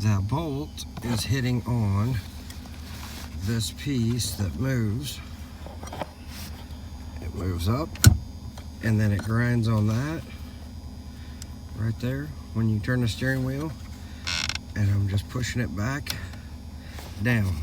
the bolt is hitting on this piece that moves. It moves up and then it grinds on that right there when you turn the steering wheel, and I'm just pushing it back down.